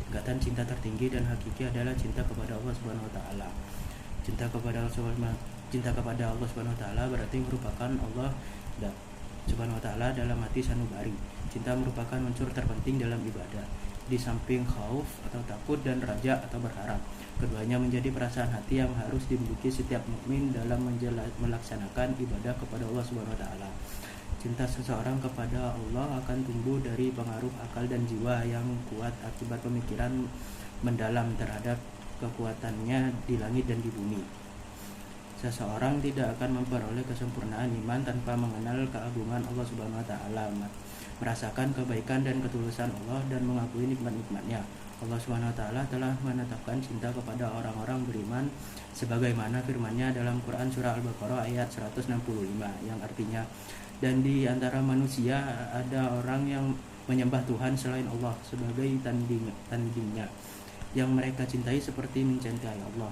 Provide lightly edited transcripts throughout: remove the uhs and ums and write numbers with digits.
Tingkatan cinta tertinggi dan hakiki adalah cinta kepada Allah Subhanahu wa taala. Cinta kepada Allah Subhanahu wa taala berarti merupakan Allah Subhanahu wa taala dalam hati sanubari. Cinta merupakan unsur terpenting dalam ibadah. Di samping khauf atau takut dan raja atau berharap, keduanya menjadi perasaan hati yang harus dimiliki setiap mukmin dalam melaksanakan ibadah kepada Allah Subhanahu wa taala. Cinta seseorang kepada Allah akan tumbuh dari pengaruh akal dan jiwa yang kuat akibat pemikiran mendalam terhadap kekuatannya di langit dan di bumi. Seseorang tidak akan memperoleh kesempurnaan iman tanpa mengenal keagungan Allah Subhanahu wa taala, merasakan kebaikan dan ketulusan Allah dan mengakui nikmat-nikmatnya. Allah Subhanahu wa taala telah menetapkan cinta kepada orang-orang beriman sebagaimana firman-Nya dalam Quran surah Al-Baqarah ayat 165 yang artinya, dan di antara manusia ada orang yang menyembah Tuhan selain Allah sebagai tandingnya yang mereka cintai seperti mencintai Allah.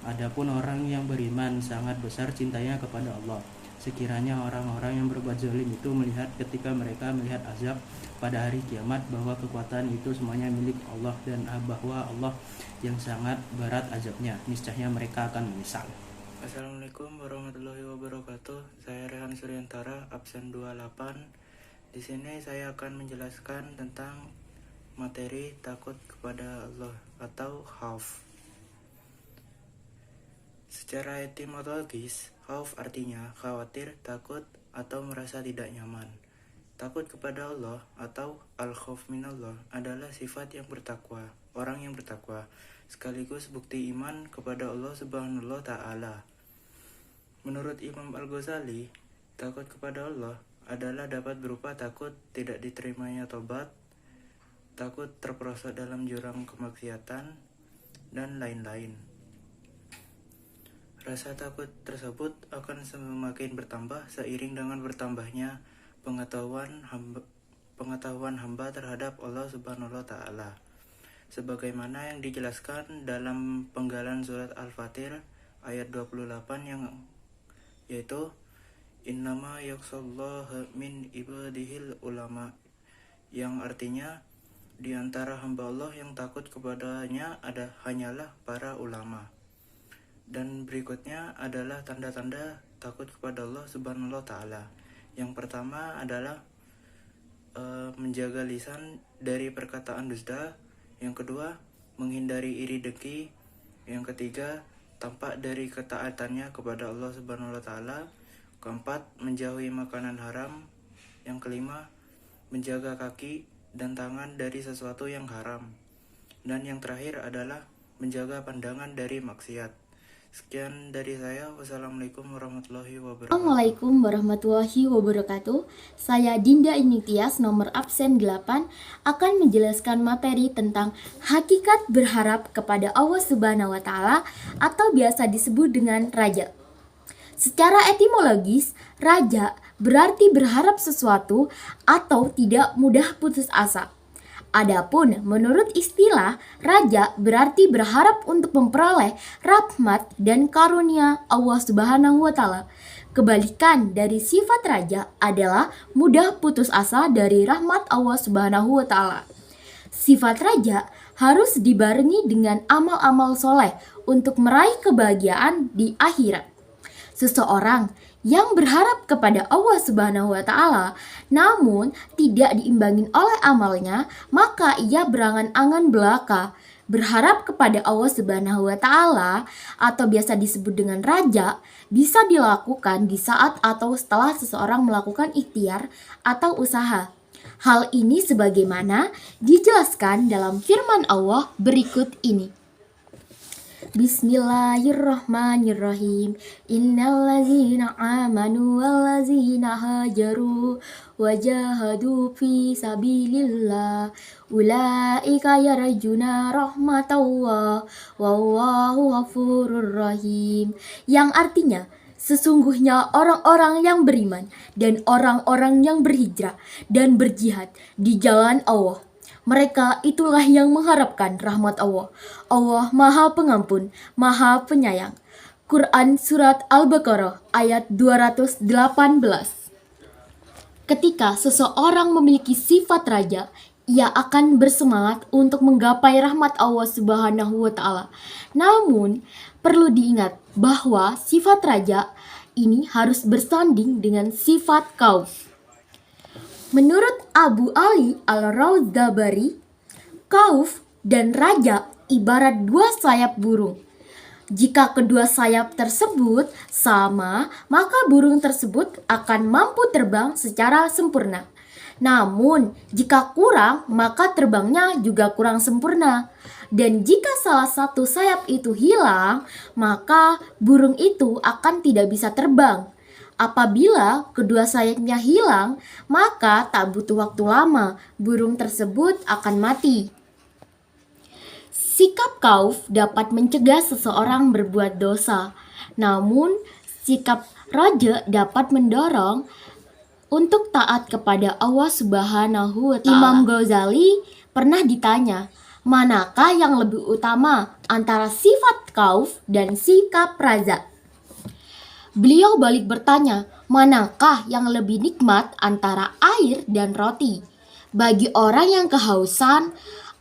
Adapun orang yang beriman sangat besar cintanya kepada Allah. Sekiranya orang-orang yang berbuat zalim itu melihat ketika mereka melihat azab pada hari kiamat bahwa kekuatan itu semuanya milik Allah dan bahwa Allah yang sangat berat azabnya, niscaya mereka akan menyesal. Assalamualaikum warahmatullahi wabarakatuh. Saya Rehan Suryantara, absen 28. Di sini saya akan menjelaskan tentang materi takut kepada Allah atau khauf. Secara etimologis, khauf artinya khawatir, takut, atau merasa tidak nyaman. Takut kepada Allah atau al-khauf minallah adalah sifat yang bertakwa, orang yang bertakwa, sekaligus bukti iman kepada Allah Subhanahu wa taala. Menurut Imam Al-Ghazali, takut kepada Allah adalah dapat berupa takut tidak diterimanya tobat, takut terperosok dalam jurang kemaksiatan, dan lain-lain. Rasa takut tersebut akan semakin bertambah seiring dengan bertambahnya pengetahuan hamba terhadap Allah Subhanahu wa taala. Sebagaimana yang dijelaskan dalam penggalan surat Al-Fatir ayat 28 yaitu innama yakhshallaha min ibadihil ulama, yang artinya di antara hamba Allah yang takut kepadanya hanyalah para ulama. Dan berikutnya adalah tanda-tanda takut kepada Allah Subhanahu wa taala. Yang pertama adalah menjaga lisan dari perkataan dusta. Yang kedua, menghindari iri dengki. Yang ketiga, tampak dari ketaatannya kepada Allah Subhanahu wa taala. Keempat, menjauhi makanan haram. Yang kelima, menjaga kaki dan tangan dari sesuatu yang haram. Dan yang terakhir adalah menjaga pandangan dari maksiat. Sekian dari saya. Wassalamualaikum warahmatullahi wabarakatuh. Assalamualaikum warahmatullahi wabarakatuh. Saya Dinda Initias nomor absen 8 akan menjelaskan materi tentang hakikat berharap kepada Allah Subhanahu wa taala atau biasa disebut dengan raja. Secara etimologis, raja berarti berharap sesuatu atau tidak mudah putus asa. Adapun menurut istilah, raja berarti berharap untuk memperoleh rahmat dan karunia Allah Subhanahu wa taala. Kebalikan dari sifat raja adalah mudah putus asa dari rahmat Allah Subhanahu wa taala. Sifat raja harus dibarengi dengan amal-amal soleh untuk meraih kebahagiaan di akhirat. Seseorang yang berharap kepada Allah Subhanahu wa taala namun tidak diimbangi oleh amalnya, maka ia berangan-angan belaka. Berharap kepada Allah Subhanahu wa taala atau biasa disebut dengan raja bisa dilakukan di saat atau setelah seseorang melakukan ikhtiar atau usaha. Hal ini sebagaimana dijelaskan dalam firman Allah berikut ini. Bismillahirrahmanirrahim. Innallazina amanu wallazina hajaru wajahadu fi sabilillah ulaika yarjuna rahmatallah wallahu ghafurur rahim. Yang artinya, sesungguhnya orang-orang yang beriman dan orang-orang yang berhijrah dan berjihad di jalan Allah, mereka itulah yang mengharapkan rahmat Allah. Allah Maha Pengampun, Maha Penyayang. Quran Surat Al-Baqarah ayat 218. Ketika seseorang memiliki sifat raja, ia akan bersemangat untuk menggapai rahmat Allah Subhanahu wa taala. Namun, perlu diingat bahwa sifat raja ini harus bersanding dengan sifat khauf. Menurut Abu Ali Al-Rawdabari, khauf dan raja ibarat dua sayap burung. Jika kedua sayap tersebut sama, maka burung tersebut akan mampu terbang secara sempurna. Namun, jika kurang, maka terbangnya juga kurang sempurna. Dan jika salah satu sayap itu hilang, maka burung itu akan tidak bisa terbang. Apabila kedua sayapnya hilang, maka tak butuh waktu lama, burung tersebut akan mati. Sikap khauf dapat mencegah seseorang berbuat dosa. Namun, sikap raja dapat mendorong untuk taat kepada Allah Subhanahu wa taala. Imam Ghazali pernah ditanya, manakah yang lebih utama antara sifat khauf dan sikap raja? Beliau balik bertanya, manakah yang lebih nikmat antara air dan roti? Bagi orang yang kehausan,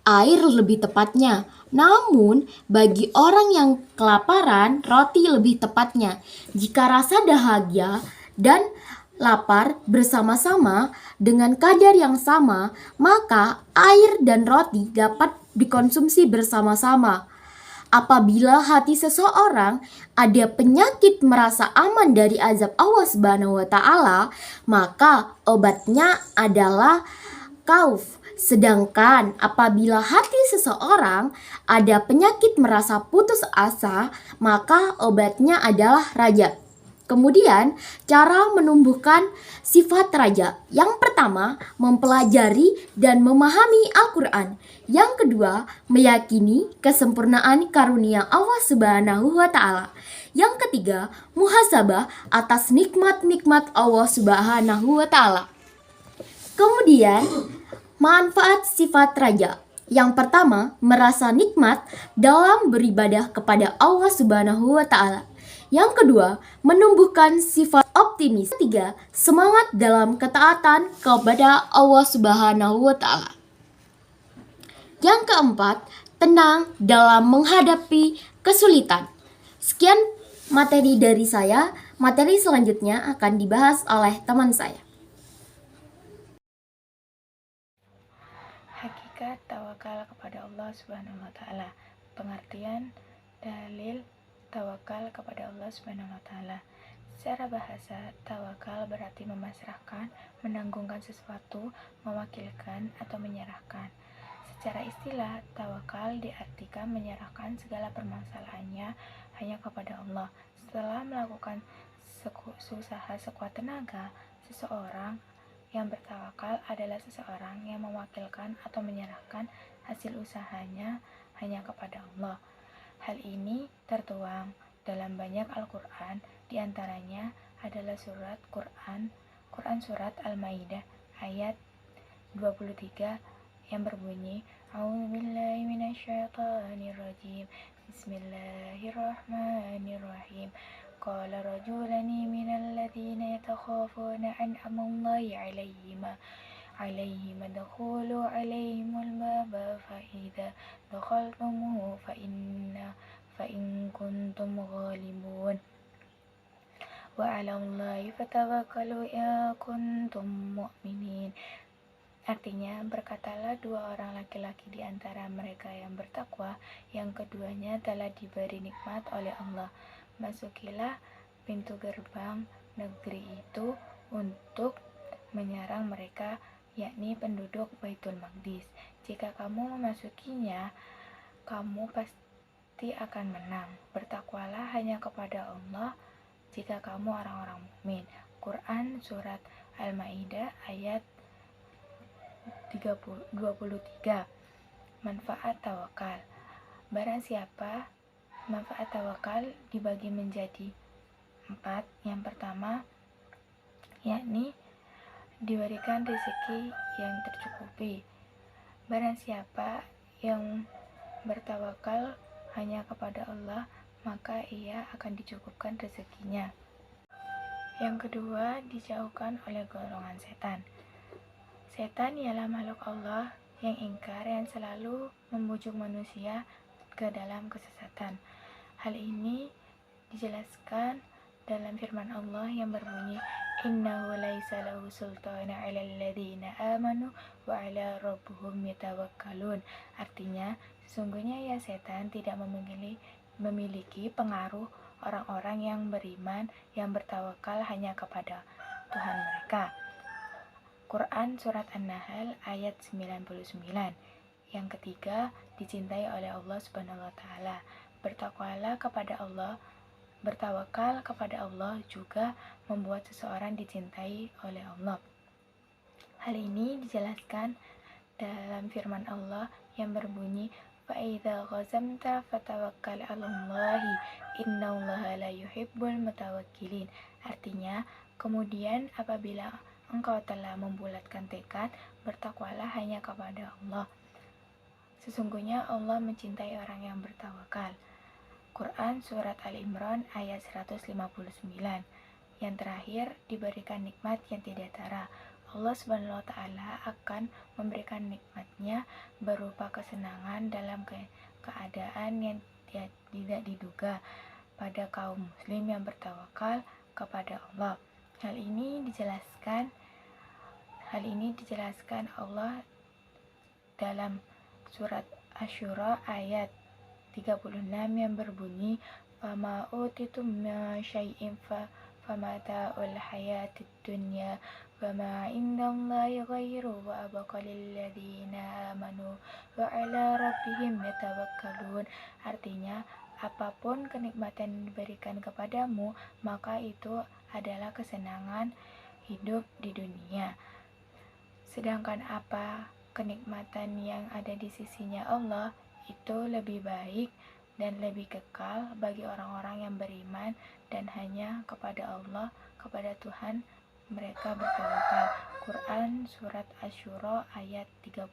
air lebih tepatnya. Namun, bagi orang yang kelaparan, roti lebih tepatnya. Jika rasa dahaga dan lapar bersama-sama dengan kadar yang sama, maka air dan roti dapat dikonsumsi bersama-sama. Apabila hati seseorang ada penyakit merasa aman dari azab Allah Subhanahu wa taala, maka obatnya adalah khauf. Sedangkan apabila hati seseorang ada penyakit merasa putus asa, maka obatnya adalah raja. Kemudian, cara menumbuhkan sifat raja. Yang pertama, mempelajari dan memahami Al-Quran. Yang kedua, meyakini kesempurnaan karunia Allah Subhanahu wa taala. Yang ketiga, muhasabah atas nikmat-nikmat Allah Subhanahu wa taala. Kemudian, manfaat sifat raja. Yang pertama, merasa nikmat dalam beribadah kepada Allah Subhanahu wa taala. Yang kedua, menumbuhkan sifat optimis. Ketiga, semangat dalam ketaatan kepada Allah Subhanahu wa taala. Yang keempat, tenang dalam menghadapi kesulitan. Sekian materi dari saya. Materi selanjutnya akan dibahas oleh teman saya. Hakikat tawakal kepada Allah Subhanahu wa taala. Pengertian dalil tawakal kepada Allah Subhanahu wa taala. Secara bahasa, tawakal berarti memasrahkan, menanggungkan sesuatu, mewakilkan atau menyerahkan. Secara istilah, tawakal diartikan menyerahkan segala permasalahannya hanya kepada Allah. Setelah melakukan usaha sekuat tenaga, seseorang yang bertawakal adalah seseorang yang mewakilkan atau menyerahkan hasil usahanya hanya kepada Allah. Hal ini tertuang dalam banyak Al-Quran, diantaranya adalah Quran surat Al-Maidah ayat 23 yang berbunyi, A'udzubillahi minasyaitonirrajim, Bismillahirrahmanirrahim. Qala rajulani minal ladzina yatakhafuna an'amallahi عليهم ادخلوا عليهم الباب فإذا دخلتموه فإن كنتم غالبون وعلى الله فتوكلوا إن كنتم مؤمنين. Artinya, berkatalah dua orang laki-laki di antara mereka yang bertakwa, yang keduanya telah diberi nikmat oleh Allah. Masukilah pintu gerbang negeri itu untuk menyerang mereka, yakni penduduk Baitul Maqdis. Jika kamu memasukinya, kamu pasti akan menang. Bertakwalah hanya kepada Allah jika kamu orang-orang mukmin. Quran surat Al-Maidah ayat 23. Manfaat tawakal. Barang siapa, manfaat tawakal dibagi menjadi 4. Yang pertama, yakni diberikan rezeki yang tercukupi. Barang siapa yang bertawakal hanya kepada Allah, maka ia akan dicukupkan rezekinya. Yang kedua, dijauhkan oleh golongan setan. Setan ialah makhluk Allah yang ingkar, yang selalu membujuk manusia ke dalam kesesatan. Hal ini dijelaskan dalam firman Allah yang berbunyi, innahu laisa lahu sultana 'alal ladzina amanu wa 'ala rabbihim yatawakkalun. Artinya, sesungguhnya ya setan tidak memiliki pengaruh orang-orang yang beriman yang bertawakal hanya kepada Tuhan mereka. Quran Surat An-Nahl ayat 99. Yang ketiga, dicintai oleh Allah Subhanahu wa taala. Bertakwalah kepada Allah, bertawakal kepada Allah juga membuat seseorang dicintai oleh Allah. Hal ini dijelaskan dalam firman Allah yang berbunyi, فَإِذَا غَزَمْتَ فَتَوَكَّلْ عَلَى اللَّهِ إِنَّ اللَّهَ لَا يُحِبُّ الْمُتَوَكِّلِينَ. Artinya, kemudian apabila engkau telah membulatkan tekad, bertakwalah hanya kepada Allah. Sesungguhnya Allah mencintai orang yang bertawakal. Quran Surat Al-Imran ayat 159. Yang terakhir, diberikan nikmat yang tidak tara. Allah Subhanahu wa taala akan memberikan nikmatnya berupa kesenangan dalam keadaan yang tidak diduga pada kaum muslim yang bertawakal kepada Allah. Hal ini dijelaskan Allah dalam surat Asy-Syura ayat 36 yang berbunyi, fama utitum min syai'in famata'ul hayatid dunya wama indallahi ghairu wa abqa lil ladzina amanu wa 'ala rabbihim yatawakkalun. Artinya, apapun kenikmatan yang diberikan kepadamu, maka itu adalah kesenangan hidup di dunia. Sedangkan apa kenikmatan yang ada di sisinya Allah itu lebih baik dan lebih kekal bagi orang-orang yang beriman dan hanya kepada Allah, kepada Tuhan mereka bertawakal. Quran Surat Asy-Syura ayat 36.